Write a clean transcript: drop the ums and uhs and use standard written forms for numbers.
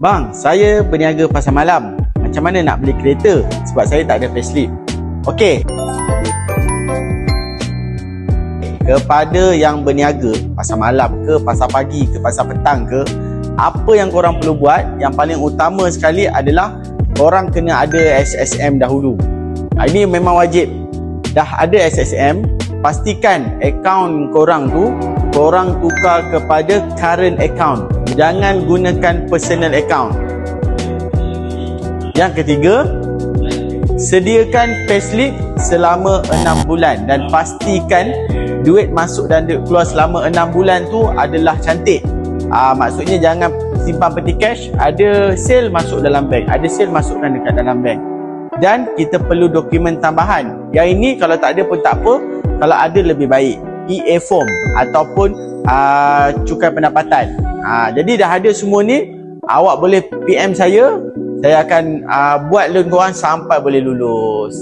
Bang, saya berniaga pasar malam. Macam mana nak beli kereta? Sebab saya tak ada payslip. Okey. Kepada yang berniaga pasar malam ke, pasar pagi ke, pasar petang ke, apa yang korang perlu buat, yang paling utama sekali adalah korang kena ada SSM dahulu. Ini memang wajib. Dah ada SSM, pastikan akaun korang tu korang tukar kepada current account. Jangan gunakan personal account. Yang ketiga, sediakan payslip selama 6 bulan dan pastikan duit masuk dan duit keluar selama 6 bulan tu adalah cantik. Maksudnya jangan simpan peti cash, ada sale masuk dalam bank, ada sale masukkan dekat dalam bank. Dan kita perlu dokumen tambahan. Yang ini kalau tak ada pun tak apa, kalau ada lebih baik. EA form ataupun cukai pendapatan. Jadi dah ada semua ni, awak boleh PM saya akan buat loan korang sampai boleh lulus.